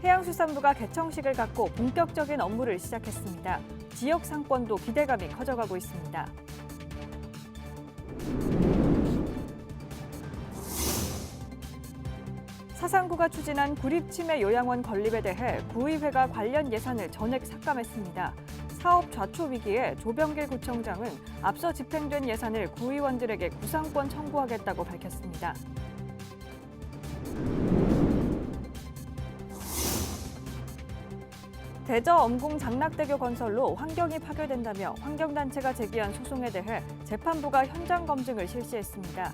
해양수산부가 개청식을 갖고 본격적인 업무를 시작했습니다. 지역 상권도 기대감이 커져가고 있습니다. 사상구가 추진한 구립치매 요양원 건립에 대해 구의회가 관련 예산을 전액 삭감했습니다. 사업 좌초 위기에 조병길 구청장은 앞서 집행된 예산을 구의원들에게 구상권 청구하겠다고 밝혔습니다. 대저 엄궁 장락대교 건설로 환경이 파괴된다며 환경단체가 제기한 소송에 대해 재판부가 현장 검증을 실시했습니다.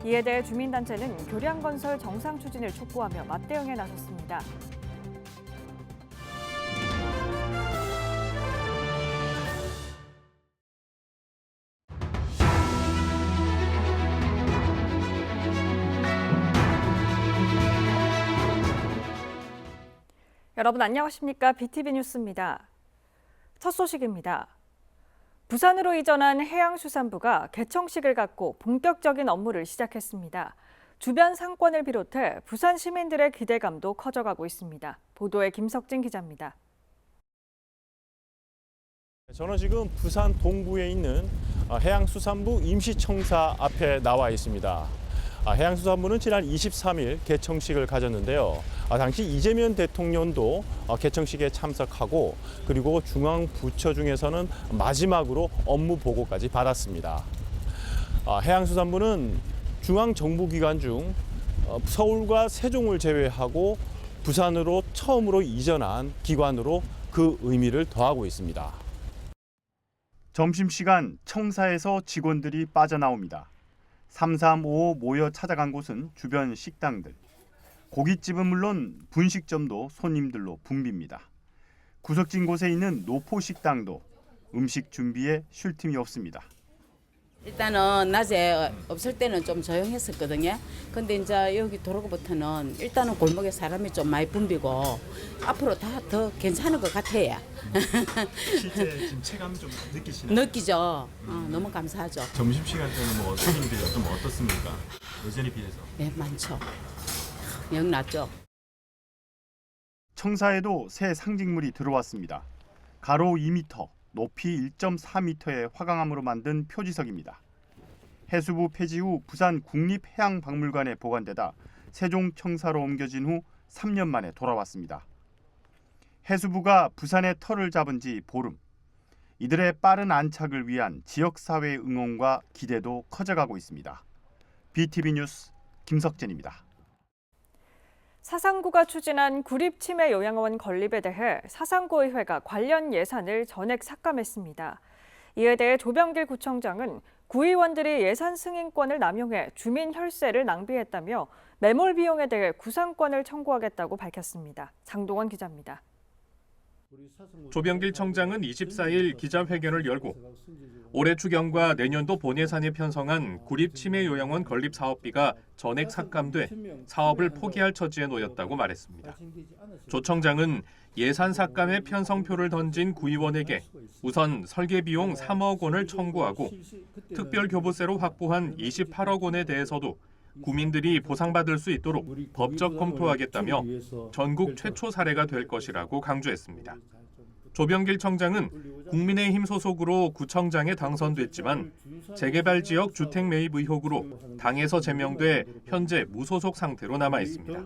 이에 대해 주민단체는 교량건설 정상 추진을 촉구하며 맞대응에 나섰습니다. 여러분 안녕하십니까? BTV 뉴스입니다. 첫 소식입니다. 부산으로 이전한 해양수산부가 개청식을 갖고 본격적인 업무를 시작했습니다. 주변 상권을 비롯해 부산 시민들의 기대감도 커져가고 있습니다. 보도에 김석진 기자입니다. 저는 지금 부산 동구에 있는 해양수산부 임시청사 앞에 나와 있습니다. 해양수산부는 지난 23일 개청식을 가졌는데요. 당시 이재명 대통령도 개청식에 참석하고 그리고 중앙부처 중에서는 마지막으로 업무 보고까지 받았습니다. 해양수산부는 중앙정부기관 중 서울과 세종을 제외하고 부산으로 처음으로 이전한 기관으로 그 의미를 더하고 있습니다. 점심시간 청사에서 직원들이 빠져나옵니다. 3355 모여 찾아간 곳은 주변 식당들. 고깃집은 물론 분식점도 손님들로 붐빕니다. 구석진 곳에 있는 노포식당도 음식 준비에 쉴 틈이 없습니다. 일단은 낮에 없을 때는 좀 조용했었거든요. 근데 이제 여기 도로부터는 일단은 골목에 사람이 좀 많이 붐비고 앞으로 다 더 괜찮을 것 같아요. 실제 지금 체감 좀 느끼시나요? 느끼죠. 너무 감사하죠. 점심시간 때는 손님들이 어떻습니까? 예전에 비해서. 네, 많죠. 영 낮죠. 청사에도 새 상징물이 들어왔습니다. 가로 2m, 높이 1.4m의 화강암으로 만든 표지석입니다. 해수부 폐지 후 부산 국립해양박물관에 보관되다 세종청사로 옮겨진 후 3년 만에 돌아왔습니다. 해수부가 부산의 터를 잡은 지 보름. 이들의 빠른 안착을 위한 지역사회의 응원과 기대도 커져가고 있습니다. BTV 뉴스 김석진입니다. 사상구가 추진한 구립치매 요양원 건립에 대해 사상구의회가 관련 예산을 전액 삭감했습니다. 이에 대해 조병길 구청장은 구의원들이 예산 승인권을 남용해 주민 혈세를 낭비했다며 매몰 비용에 대해 구상권을 청구하겠다고 밝혔습니다. 장동원 기자입니다. 조병길 청장은 24일 기자회견을 열고 올해 추경과 내년도 본예산에 편성한 구립치매요양원 건립 사업비가 전액 삭감돼 사업을 포기할 처지에 놓였다고 말했습니다. 조 청장은 예산 삭감의 편성표를 던진 구의원에게 우선 설계비용 3억 원을 청구하고 특별교부세로 확보한 28억 원에 대해서도 구민들이 보상받을 수 있도록 법적 검토하겠다며 전국 최초 사례가 될 것이라고 강조했습니다. 조병길 청장은 국민의힘 소속으로 구청장에 당선됐지만 재개발 지역 주택 매입 의혹으로 당에서 제명돼 현재 무소속 상태로 남아 있습니다.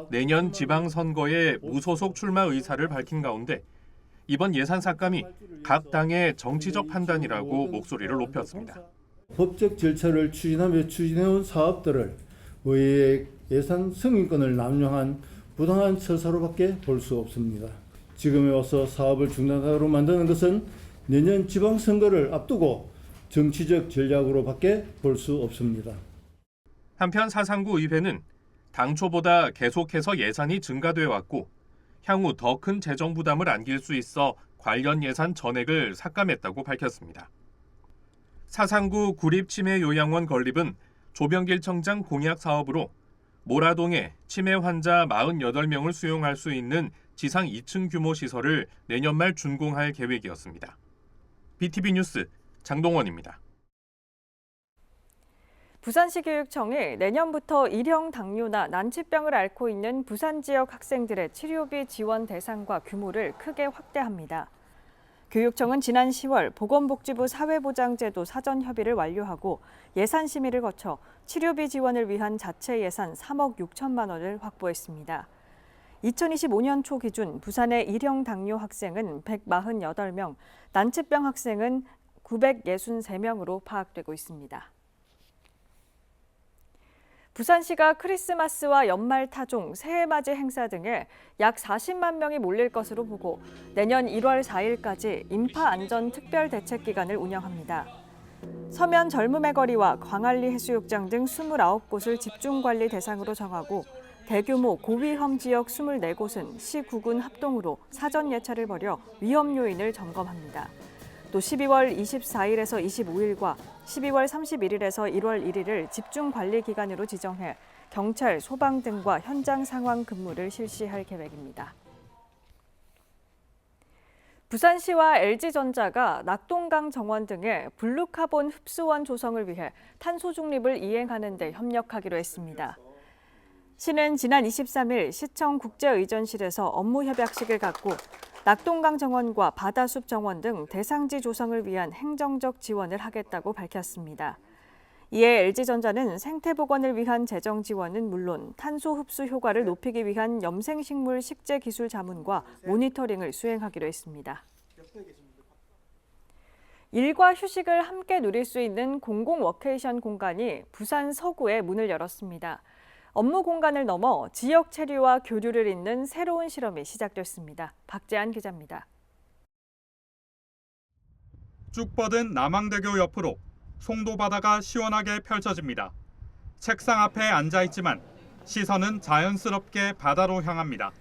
내년 지방선거에 무소속 출마 의사를 밝힌 가운데 이번 예산 삭감이 각 당의 정치적 판단이라고 목소리를 높였습니다. 법적 절차를 추진하며 추진해온 사업들을 의회의 예산 승인권을 남용한 부당한 처사로밖에 볼 수 없습니다. 지금에 와서 사업을 중단하도록 만드는 것은 내년 지방선거를 앞두고 정치적 전략으로밖에 볼 수 없습니다. 한편 사상구 의회는 당초보다 계속해서 예산이 증가돼 왔고 향후 더 큰 재정 부담을 안길 수 있어 관련 예산 전액을 삭감했다고 밝혔습니다. 사상구 구립치매요양원 건립은 조병길 청장 공약 사업으로 모라동에 치매 환자 48명을 수용할 수 있는 지상 2층 규모 시설을 내년 말 준공할 계획이었습니다. BTV 뉴스 장동원입니다. 부산시 교육청이 내년부터 일형 당뇨나 난치병을 앓고 있는 부산 지역 학생들의 치료비 지원 대상과 규모를 크게 확대합니다. 교육청은 지난 10월 보건복지부 사회보장제도 사전 협의를 완료하고 예산 심의를 거쳐 치료비 지원을 위한 자체 예산 3억 6천만 원을 확보했습니다. 2025년 초 기준 부산의 일형 당뇨 학생은 148명, 난치병 학생은 963명으로 파악되고 있습니다. 부산시가 크리스마스와 연말 타종, 새해맞이 행사 등에 약 40만 명이 몰릴 것으로 보고 내년 1월 4일까지 인파 안전 특별 대책 기간을 운영합니다. 서면 젊음의 거리와 광안리 해수욕장 등 29곳을 집중관리 대상으로 정하고 대규모 고위험 지역 24곳은 시 9군 합동으로 사전 예찰을 벌여 위험 요인을 점검합니다. 또 12월 24일에서 25일과 12월 31일에서 1월 1일을 집중관리 기간으로 지정해 경찰, 소방 등과 현장 상황 근무를 실시할 계획입니다. 부산시와 LG전자가 낙동강 정원 등의 블루카본 흡수원 조성을 위해 탄소 중립을 이행하는 데 협력하기로 했습니다. 시는 지난 23일 시청 국제의전실에서 업무 협약식을 갖고 낙동강 정원과 바다숲 정원 등 대상지 조성을 위한 행정적 지원을 하겠다고 밝혔습니다. 이에 LG전자는 생태보건을 위한 재정 지원은 물론 탄소 흡수 효과를 높이기 위한 염생식물 식재 기술 자문과 모니터링을 수행하기로 했습니다. 일과 휴식을 함께 누릴 수 있는 공공 워케이션 공간이 부산 서구에 문을 열었습니다. 업무 공간을 넘어 지역 체류와 교류를 잇는 새로운 실험이 시작됐습니다. 박재한 기자입니다. 쭉 뻗은 남항대교 옆으로 송도 바다가 시원하게 펼쳐집니다. 책상 앞에 앉아있지만 시선은 자연스럽게 바다로 향합니다.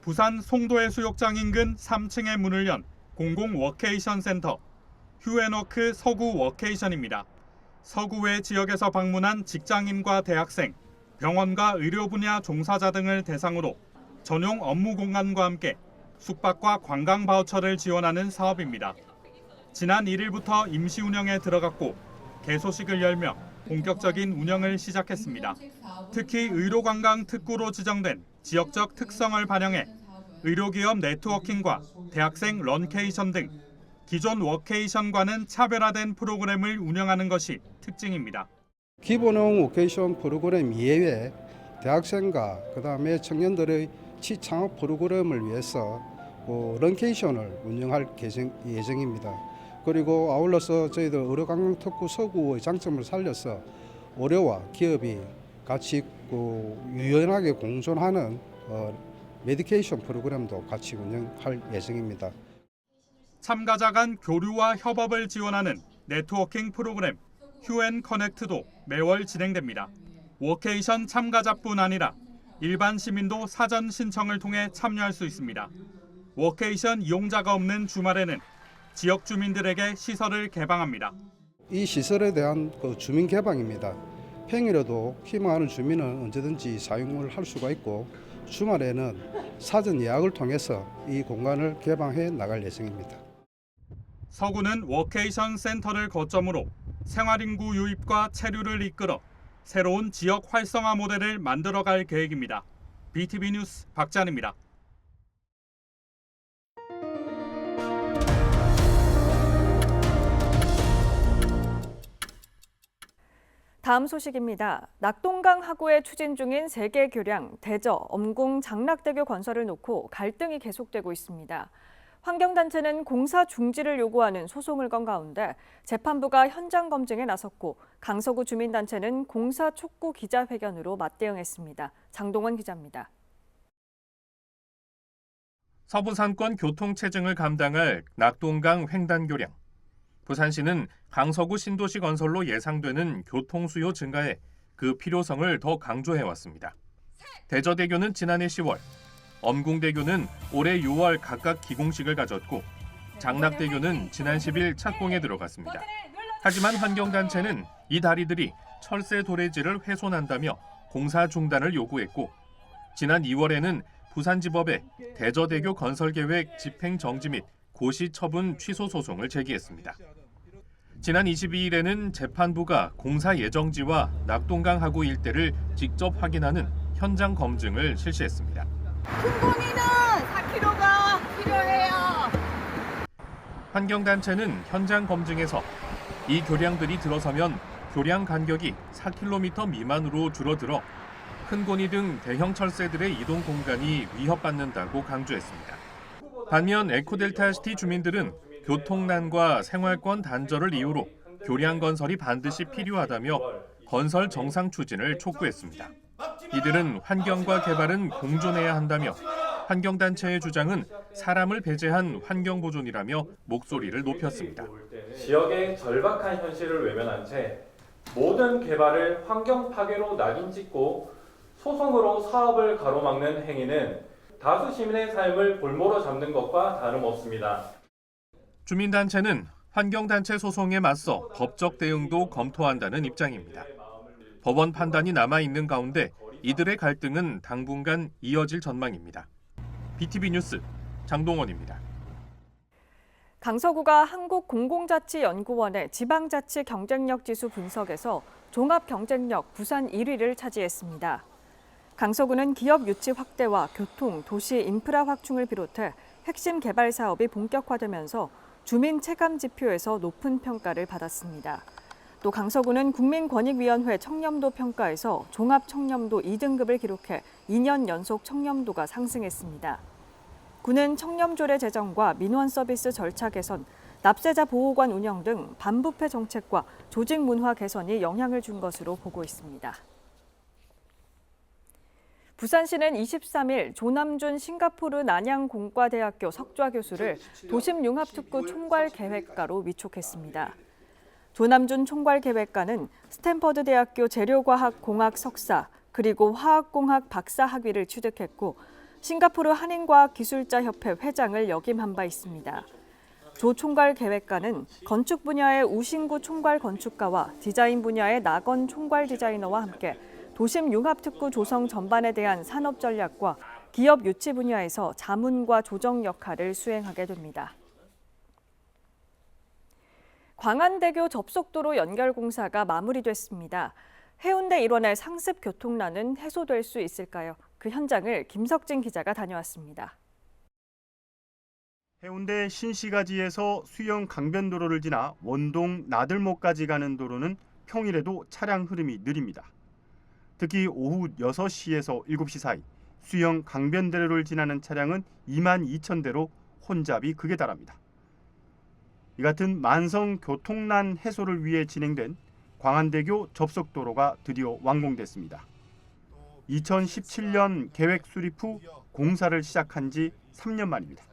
부산 송도해수욕장 인근 3층에 문을 연 공공 워케이션 센터, 휴앤워크 서구 워케이션입니다. 서구의 지역에서 방문한 직장인과 대학생, 병원과 의료 분야 종사자 등을 대상으로 전용 업무 공간과 함께 숙박과 관광 바우처를 지원하는 사업입니다. 지난 1일부터 임시 운영에 들어갔고 개소식을 열며 본격적인 운영을 시작했습니다. 특히 의료관광 특구로 지정된 지역적 특성을 반영해 의료기업 네트워킹과 대학생 런케이션 등 기존 워케이션과는 차별화된 프로그램을 운영하는 것이 특징입니다. 기본형 워케이션 프로그램 이외에 대학생과 그다음에 청년들의 취창업 프로그램을 위해서 런케이션을 운영할 예정입니다. 그리고 아울러서 저희들 의료관광 특구 서구의 장점을 살려서 의료와 기업이 같이 유연하게 공존하는 메디케이션 프로그램도 같이 운영할 예정입니다. 참가자 간 교류와 협업을 지원하는 네트워킹 프로그램 휴앤커넥트도 매월 진행됩니다. 워케이션 참가자뿐 아니라 일반 시민도 사전 신청을 통해 참여할 수 있습니다. 워케이션 이용자가 없는 주말에는 지역 주민들에게 시설을 개방합니다. 이 시설에 대한 주민 개방입니다. 평일에도 희망하는 주민은 언제든지 사용을 할 수가 있고 주말에는 사전 예약을 통해서 이 공간을 개방해 나갈 예정입니다. 서구는 워케이션 센터를 거점으로 생활인구 유입과 체류를 이끌어 새로운 지역 활성화 모델을 만들어갈 계획입니다. BTV 뉴스 박재한입니다. 다음 소식입니다. 낙동강 하구에 추진 중인 세계 교량, 대저, 엄궁, 장락대교 건설을 놓고 갈등이 계속되고 있습니다. 환경단체는 공사 중지를 요구하는 소송을 건 가운데 재판부가 현장 검증에 나섰고 강서구 주민단체는 공사 촉구 기자회견으로 맞대응했습니다. 장동원 기자입니다. 서부산권 교통체증을 감당할 낙동강 횡단교량. 부산시는 강서구 신도시 건설로 예상되는 교통수요 증가에 그 필요성을 더 강조해왔습니다. 대저대교는 지난해 10월, 엄궁대교는 올해 6월 각각 기공식을 가졌고 장락대교는 지난 10일 착공에 들어갔습니다. 하지만 환경단체는 이 다리들이 철새 도래지를 훼손한다며 공사 중단을 요구했고 지난 2월에는 부산지법에 대저대교 건설계획 집행정지 및 고시 처분 취소 소송을 제기했습니다. 지난 22일에는 재판부가 공사 예정지와 낙동강 하구 일대를 직접 확인하는 현장 검증을 실시했습니다. 큰고니는 4kg가 필요해요. 환경단체는 현장 검증에서 이 교량들이 들어서면 교량 간격이 4km 미만으로 줄어들어 큰고니 등 대형 철새들의 이동 공간이 위협받는다고 강조했습니다. 반면 에코델타시티 주민들은 교통난과 생활권 단절을 이유로 교량 건설이 반드시 필요하다며 건설 정상 추진을 촉구했습니다. 이들은 환경과 개발은 공존해야 한다며 환경단체의 주장은 사람을 배제한 환경보존이라며 목소리를 높였습니다. 지역의 절박한 현실을 외면한 채 모든 개발을 환경 파괴로 낙인 찍고 소송으로 사업을 가로막는 행위는 다수 시민의 삶을 볼모로 잡는 것과 다름없습니다. 주민단체는 환경단체 소송에 맞서 법적 대응도 검토한다는 입장입니다. 법원 판단이 남아있는 가운데 이들의 갈등은 당분간 이어질 전망입니다. BTV 뉴스 장동원입니다. 강서구가 한국공공자치연구원의 지방자치 경쟁력 지수 분석에서 종합경쟁력 부산 1위를 차지했습니다. 강서구는 기업 유치 확대와 교통, 도시 인프라 확충을 비롯해 핵심 개발 사업이 본격화되면서 주민 체감 지표에서 높은 평가를 받았습니다. 또 강서구는 국민권익위원회 청렴도 평가에서 종합 청렴도 2등급을 기록해 2년 연속 청렴도가 상승했습니다. 구는 청렴조례 제정과 민원 서비스 절차 개선, 납세자 보호관 운영 등 반부패 정책과 조직 문화 개선이 영향을 준 것으로 보고 있습니다. 부산시는 23일 조남준 싱가포르 난양공과대학교 석좌 교수를 도심융합특구 총괄계획가로 위촉했습니다. 조남준 총괄계획가는 스탠퍼드 대학교 재료과학공학 석사 그리고 화학공학 박사 학위를 취득했고 싱가포르 한인과학기술자협회 회장을 역임한 바 있습니다. 조 총괄계획가는 건축 분야의 우신구 총괄건축가와 디자인 분야의 나건 총괄디자이너와 함께 도심융합특구 조성 전반에 대한 산업 전략과 기업 유치 분야에서 자문과 조정 역할을 수행하게 됩니다. 광안대교 접속도로 연결 공사가 마무리됐습니다. 해운대 일원의 상습 교통난은 해소될 수 있을까요? 그 현장을 김석진 기자가 다녀왔습니다. 해운대 신시가지에서 수영 강변도로를 지나 원동 나들목까지 가는 도로는 평일에도 차량 흐름이 느립니다. 특히 오후 6시에서 7시 사이 수영 강변대로를 지나는 차량은 22,000대로 혼잡이 극에 달합니다. 이 같은 만성 교통난 해소를 위해 진행된 광안대교 접속도로가 드디어 완공됐습니다. 2017년 계획 수립 후 공사를 시작한 지 3년 만입니다.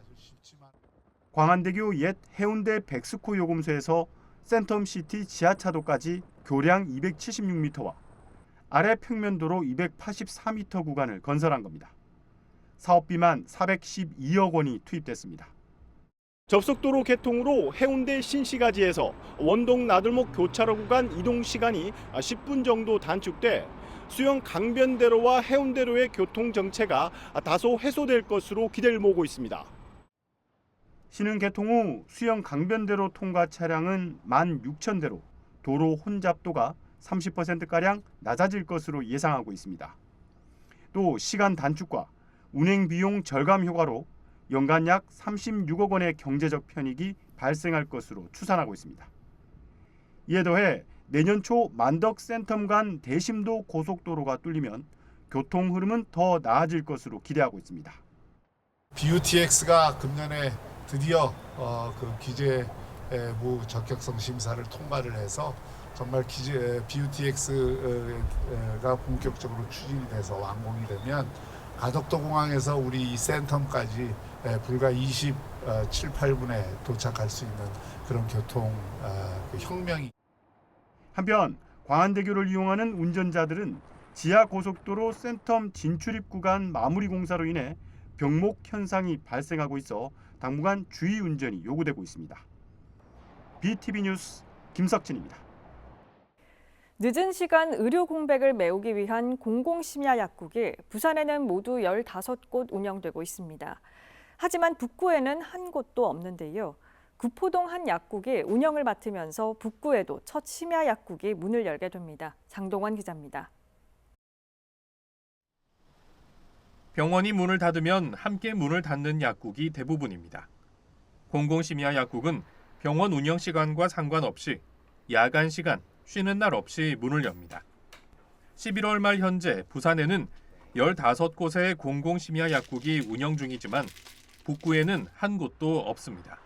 광안대교 옛 해운대 백스코 요금소에서 센텀시티 지하차도까지 교량 276m와 아래 평면도로 284m 구간을 건설한 겁니다. 사업비만 412억 원이 투입됐습니다. 접속도로 개통으로 해운대 신시가지에서 원동 나들목 교차로 구간 이동 시간이 10분 정도 단축돼 수영 강변대로와 해운대로의 교통 정체가 다소 해소될 것으로 기대를 모으고 있습니다. 시는 개통 후 수영 강변대로 통과 차량은 16,000대로 도로 혼잡도가 30%가량 낮아질 것으로 예상하고 있습니다. 또 시간 단축과 운행 비용 절감 효과로 연간 약 36억 원의 경제적 편익이 발생할 것으로 추산하고 있습니다. 이에 더해 내년 초 만덕 센텀 간 대심도 고속도로가 뚫리면 교통 흐름은 더 나아질 것으로 기대하고 있습니다. BUTX가 금년에 드디어 그 기재 무적격성 심사를 통과를 해서 정말 BUTX가 본격적으로 추진이 돼서 완공이 되면 가덕도 공항에서 우리 이 센텀까지 불과 27, 8분에 도착할 수 있는 그런 교통 혁명이. 한편 광안대교를 이용하는 운전자들은 지하고속도로 센텀 진출입 구간 마무리 공사로 인해 병목 현상이 발생하고 있어 당분간 주의 운전이 요구되고 있습니다. BTV 뉴스 김석진입니다. 늦은 시간 의료 공백을 메우기 위한 공공심야 약국이 부산에는 모두 15곳 운영되고 있습니다. 하지만 북구에는 한 곳도 없는데요. 구포동 한 약국이 운영을 맡으면서 북구에도 첫 심야 약국이 문을 열게 됩니다. 장동원 기자입니다. 병원이 문을 닫으면 함께 문을 닫는 약국이 대부분입니다. 공공심야 약국은 병원 운영 시간과 상관없이 야간 시간, 쉬는 날 없이 문을 엽니다. 11월 말 현재 부산에는 15곳의 공공심야 약국이 운영 중이지만 북구에는 한 곳도 없습니다.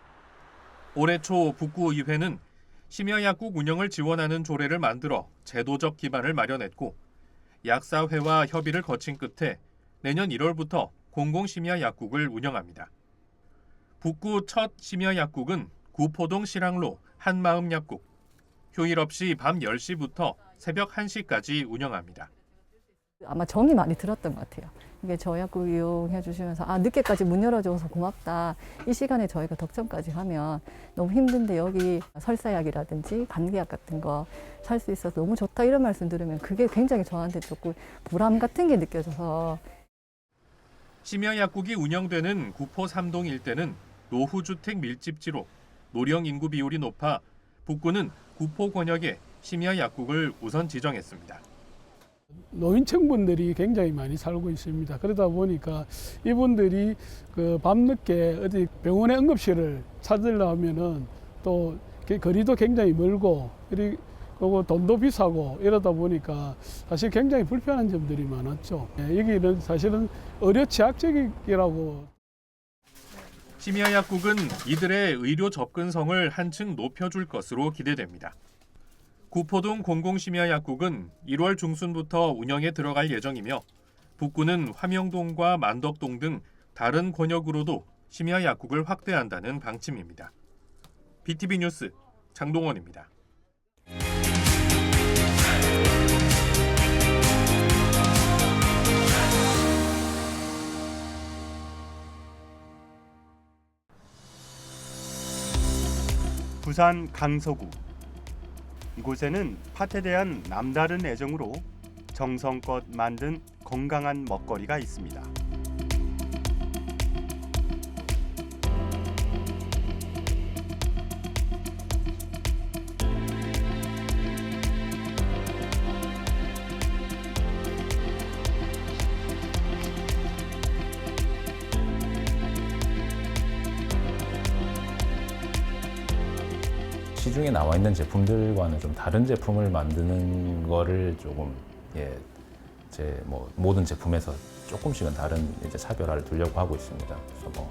올해 초 북구의회는 심야약국 운영을 지원하는 조례를 만들어 제도적 기반을 마련했고 약사회와 협의를 거친 끝에 내년 1월부터 공공심야약국을 운영합니다. 북구 첫 심야약국은 구포동 실항로 한마음약국. 휴일 없이 밤 10시부터 새벽 1시까지 운영합니다. 아마 정이 많이 들었던 것 같아요. 이게 저희 약국 이용해 주시면서 늦게까지 문 열어줘서 고맙다. 이 시간에 저희가 덕점까지 하면 너무 힘든데 여기 설사약이라든지 감기약 같은 거 살 수 있어서 너무 좋다 이런 말씀 들으면 그게 굉장히 저한테 조금 보람 같은 게 느껴져서. 심야약국이 운영되는 구포 3동 일대는 노후주택 밀집지로 노령 인구 비율이 높아 북구는 구포 권역에 심야약국을 우선 지정했습니다. 노인층분들이 굉장히 많이 살고 있습니다. 그러다 보니까 이분들이 그 밤늦게 어디 병원의 응급실을 찾으려면은 또 거리도 굉장히 멀고 그리고 돈도 비싸고 이러다 보니까 사실 굉장히 불편한 점들이 많았죠. 여기는 사실은 의료 취약지역이라고. 심야약국은 이들의 의료 접근성을 한층 높여줄 것으로 기대됩니다. 구포동 공공심야약국은 1월 중순부터 운영에 들어갈 예정이며 북구는 화명동과 만덕동 등 다른 권역으로도 심야약국을 확대한다는 방침입니다. BTV 뉴스 장동원입니다. 부산 강서구. 이곳에는 팥에 대한 남다른 애정으로 정성껏 만든 건강한 먹거리가 있습니다. 시중에 나와 있는 제품들과는 좀 다른 제품을 만드는 거를 조금 제 모든 제품에서 조금씩은 다른 차별화를 두려고 하고 있습니다. 그래서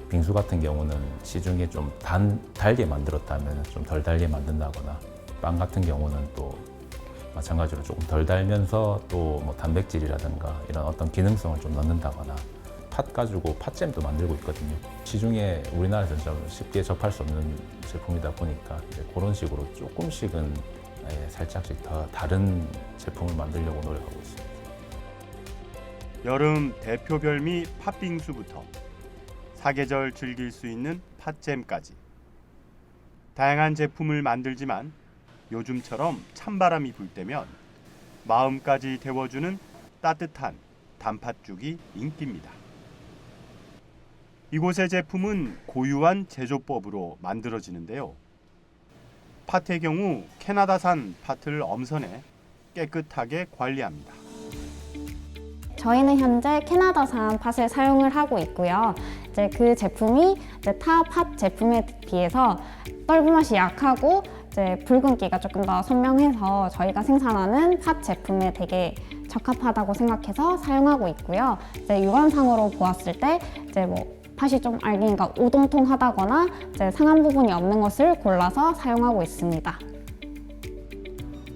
빙수 같은 경우는 시중에 좀 달게 만들었다면 좀 덜 달게 만든다거나 빵 같은 경우는 또 마찬가지로 조금 덜 달면서 또 단백질이라든가 이런 어떤 기능성을 좀 넣는다거나 팥 가지고 팥잼도 만들고 있거든요. 시중에 우리나라에서 좀 쉽게 접할 수 없는 제품이다 보니까 그런 식으로 조금씩은 살짝씩 더 다른 제품을 만들려고 노력하고 있습니다. 여름 대표 별미 팥빙수부터 사계절 즐길 수 있는 팥잼까지 다양한 제품을 만들지만 요즘처럼 찬바람이 불 때면 마음까지 데워주는 따뜻한 단팥죽이 인기입니다. 이곳의 제품은 고유한 제조법으로 만들어지는데요. 팥의 경우 캐나다산 팥을 엄선해 깨끗하게 관리합니다. 저희는 현재 캐나다산 팥을 사용을 하고 있고요. 이제 그 제품이 타 팥 제품에 비해서 떫은 맛이 약하고 이제 붉은기가 조금 더 선명해서 저희가 생산하는 팥 제품에 되게 적합하다고 생각해서 사용하고 있고요. 이제 육안상으로 보았을 때 이제 팥이 좀 알갱이가 오동통하다거나 이제 상한 부분이 없는 것을 골라서 사용하고 있습니다.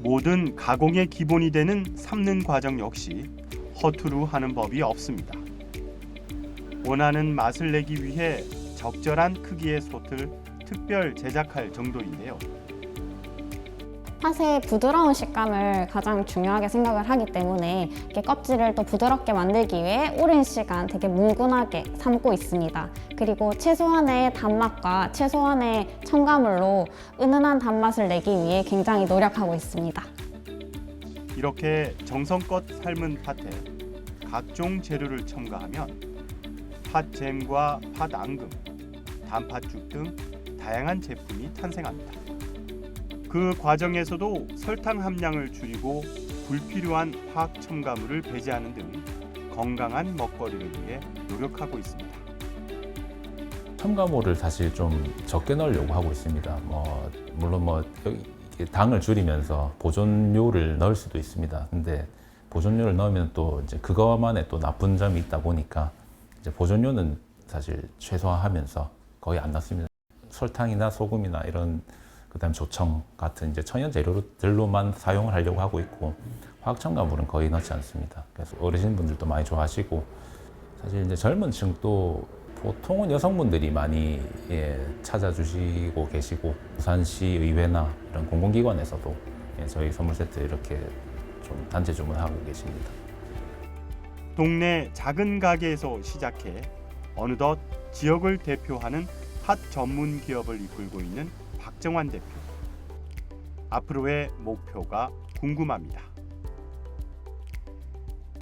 모든 가공의 기본이 되는 삶는 과정 역시 허투루 하는 법이 없습니다. 원하는 맛을 내기 위해 적절한 크기의 솥을 특별 제작할 정도인데요. 팥의 부드러운 식감을 가장 중요하게 생각을 하기 때문에 이렇게 껍질을 또 부드럽게 만들기 위해 오랜 시간 되게 뭉근하게 삶고 있습니다. 그리고 최소한의 단맛과 최소한의 첨가물로 은은한 단맛을 내기 위해 굉장히 노력하고 있습니다. 이렇게 정성껏 삶은 팥에 각종 재료를 첨가하면 팥잼과 팥앙금, 단팥죽 등 다양한 제품이 탄생합니다. 그 과정에서도 설탕 함량을 줄이고 불필요한 화학 첨가물을 배제하는 등 건강한 먹거리를 위해 노력하고 있습니다. 첨가물을 사실 좀 적게 넣으려고 하고 있습니다. 물론 여기 당을 줄이면서 보존료를 넣을 수도 있습니다. 근데 보존료를 넣으면 또 이제 그거만의 또 나쁜 점이 있다 보니까 이제 보존료는 사실 최소화하면서 거의 안 넣습니다. 설탕이나 소금이나 이런 그다음 조청 같은 이제 천연 재료들로만 사용을 하려고 하고 있고 화학 첨가물은 거의 넣지 않습니다. 그래서 어르신분들도 많이 좋아하시고 사실 이제 젊은 층도 보통은 여성분들이 많이 찾아주시고 계시고 부산시 의회나 이런 공공기관에서도 저희 선물 세트 이렇게 좀 단체 주문하고 계십니다. 동네 작은 가게에서 시작해 어느덧 지역을 대표하는 팥 전문 기업을 이끌고 있는 박정환 대표. 앞으로의 목표가 궁금합니다.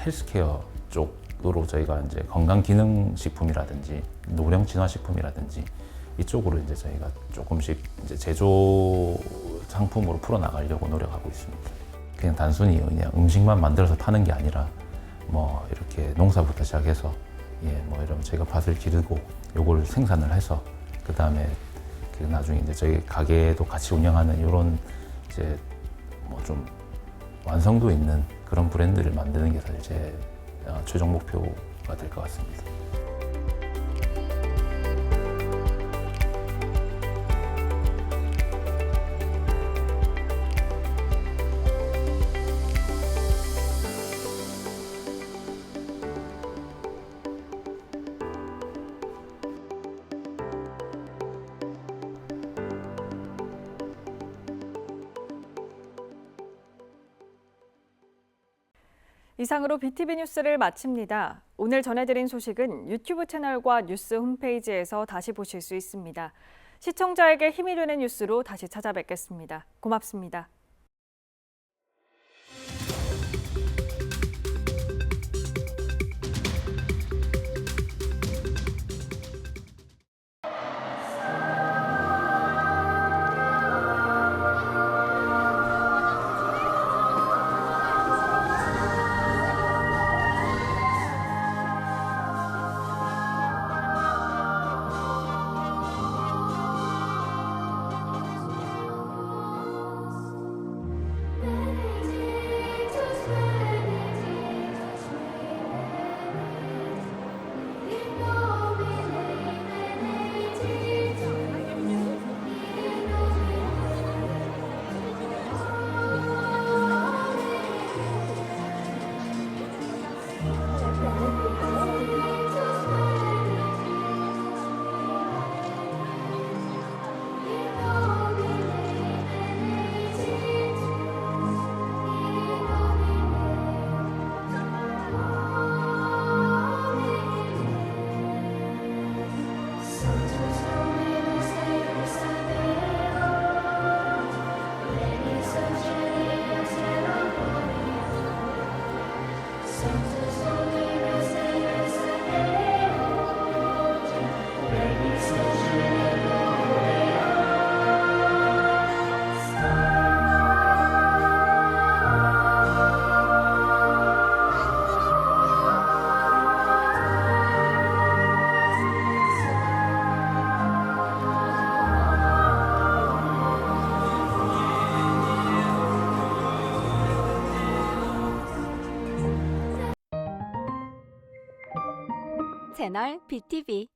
헬스케어 쪽으로 저희가 이제 건강기능식품이라든지 노령진화식품이라든지 이쪽으로 이제 저희가 조금씩 이제 제조 상품으로 풀어나가려고 노력하고 있습니다. 그냥 단순히 그냥 음식만 만들어서 파는 게 아니라 이렇게 농사부터 시작해서 이런 저희가 밭을 기르고 요걸 생산을 해서 그 다음에 나중에 이제 저희 가게도 같이 운영하는 이런 이제 좀 완성도 있는 그런 브랜드를 만드는 게 사실 제 최종 목표가 될 것 같습니다. 이상으로 BTV 뉴스를 마칩니다. 오늘 전해드린 소식은 유튜브 채널과 뉴스 홈페이지에서 다시 보실 수 있습니다. 시청자에게 힘이 되는 뉴스로 다시 찾아뵙겠습니다. 고맙습니다. 채널 BTV